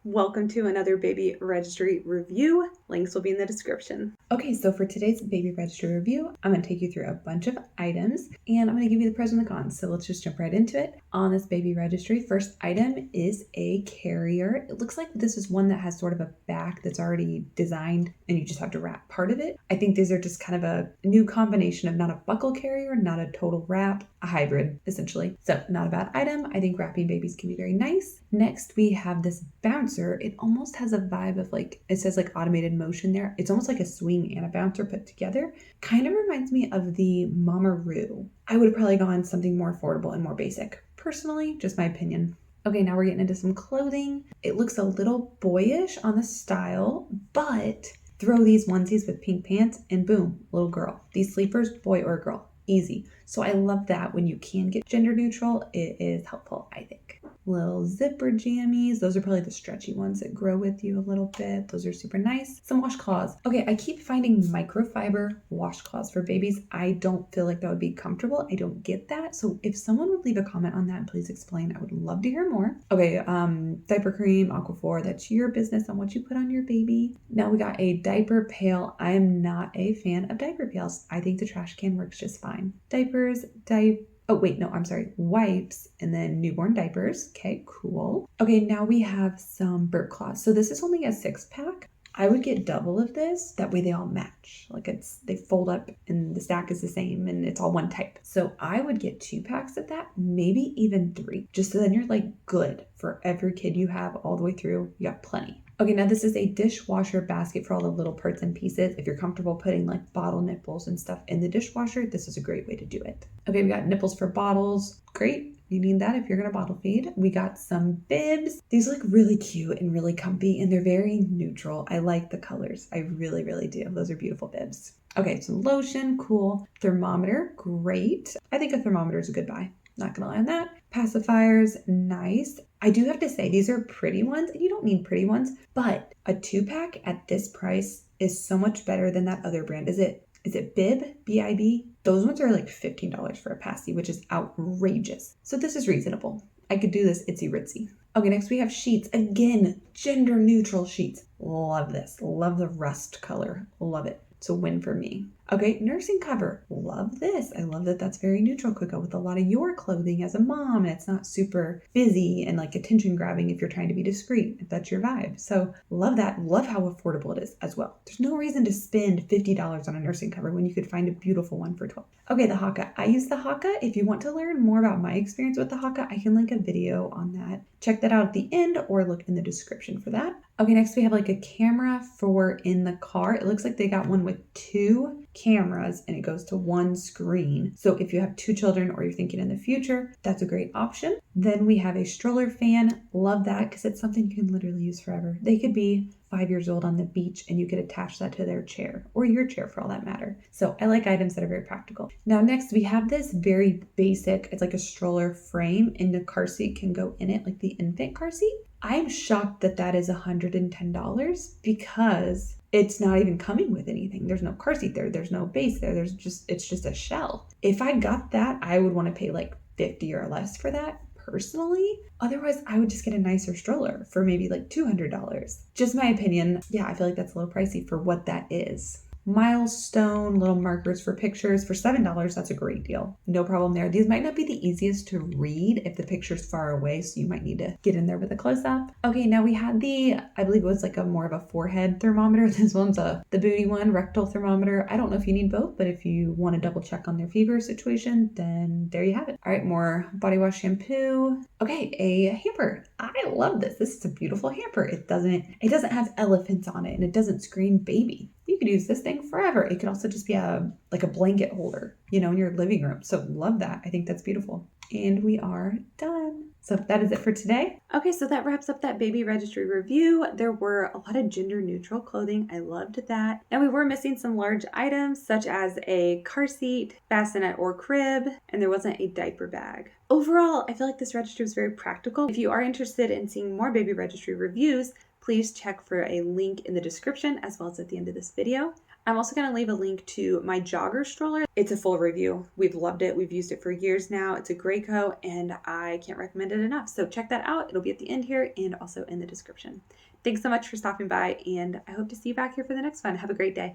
Welcome to another baby registry review. Links will be in the description. Okay, so for today's baby registry review, I'm going to take you through a bunch of items and I'm going to give you the pros and the cons. So let's just jump right into it. On this baby registry, first item is a carrier. It looks like this is one that has sort of a back that's already designed and you just have to wrap part of it. I think these are just kind of a new combination of not a buckle carrier, not a total wrap, a hybrid essentially. So not a bad item. I think wrapping babies can be very nice. Next, we have this bouncer. It almost has a vibe of it says automated motion there. It's almost like a swing and a bouncer put together. Kind of reminds me of the Mamaroo. I would have probably gone something more affordable and more basic. Personally, just my opinion. Okay, now we're getting into some clothing. It looks a little boyish on the style, but throw these onesies with pink pants and boom, little girl. These sleepers, boy or girl, easy. So I love that when you can get gender neutral, it is helpful, I think. Little zipper jammies. Those are probably the stretchy ones that grow with you a little bit. Those are super nice. Some washcloths. Okay, I keep finding microfiber washcloths for babies. I don't feel like that would be comfortable. I don't get that. So if someone would leave a comment on that and please explain, I would love to hear more. Okay, diaper cream, Aquaphor, that's your business on what you put on your baby. Now we got a diaper pail. I am not a fan of diaper pails. I think the trash can works just fine. Diapers, wipes, and then newborn diapers. Okay, cool. Okay, now we have some burp cloths. So this is only a 6-pack. I would get double of this. That way they all match. They fold up and the stack is the same and it's all one type. So I would get 2 packs of that, maybe even 3. Just so then you're good for every kid you have all the way through. You got plenty. Okay, now this is a dishwasher basket for all the little parts and pieces. If you're comfortable putting bottle nipples and stuff in the dishwasher, this is a great way to do it. Okay, we got nipples for bottles. Great. You need that if you're going to bottle feed. We got some bibs. These look really cute and really comfy and they're very neutral. I like the colors. I really, really do. Those are beautiful bibs. Okay, some lotion, cool. Thermometer, great. I think a thermometer is a good buy. Not gonna lie on that. Pacifiers, nice. I do have to say, these are pretty ones. You don't need pretty ones, but a 2-pack at this price is so much better than that other brand. Is it Bib? B-I-B? Those ones are $15 for a passy, which is outrageous. So this is reasonable. I could do this itsy ritzy. Okay, next we have sheets. Again, gender neutral sheets. Love this. Love the rust color. Love it. It's a win for me. Okay, nursing cover. Love this. I love that that's very neutral. Could go with a lot of your clothing as a mom. And it's not super busy and attention grabbing if you're trying to be discreet, if that's your vibe. So love that. Love how affordable it is as well. There's no reason to spend $50 on a nursing cover when you could find a beautiful one for $12. Okay, the Haka. I use the Haka. If you want to learn more about my experience with the Haka, I can link a video on that. Check that out at the end or look in the description for that. Okay, next we have a camera for in the car. It looks like they got one with 2 cameras and it goes to 1 screen. So if you have 2 children or you're thinking in the future, that's a great option. Then we have a stroller fan. Love that because it's something you can literally use forever. They could be 5 years old on the beach and you could attach that to their chair or your chair for all that matter. So I like items that are very practical. Now next we have this very basic, it's like a stroller frame and the car seat can go in it like the infant car seat. I'm shocked that that is $110 because it's not even coming with anything. There's no car seat there. There's no base there. It's just a shell. If I got that, I would want to pay $50 or less for that personally. Otherwise, I would just get a nicer stroller for maybe $200. Just my opinion. Yeah, I feel like that's a little pricey for what that is. Milestone little markers for pictures for $7. That's a great deal. No problem there. These might not be the easiest to read if the picture's far away, so you might need to get in there with a close-up. Okay, now we had I believe it was a more of a forehead thermometer. This one's the booty one, rectal thermometer. I don't know if you need both, but if you want to double check on their fever situation, then there you have it. All right, more body wash shampoo. Okay, a hamper. I love this. This is a beautiful hamper. It doesn't have elephants on it and it doesn't scream baby. You could use this thing forever. It could also just be a blanket holder, in your living room. So love that. I think that's beautiful. And we are done. So that is it for today. Okay, so that wraps up that baby registry review. There were a lot of gender neutral clothing. I loved that. Now we were missing some large items such as a car seat, bassinet or crib, and there wasn't a diaper bag. Overall, I feel like this registry was very practical. If you are interested in seeing more baby registry reviews, please check for a link in the description as well as at the end of this video. I'm also going to leave a link to my jogger stroller. It's a full review. We've loved it. We've used it for years now. It's a Graco and I can't recommend it enough. So check that out. It'll be at the end here and also in the description. Thanks so much for stopping by, and I hope to see you back here for the next one. Have a great day.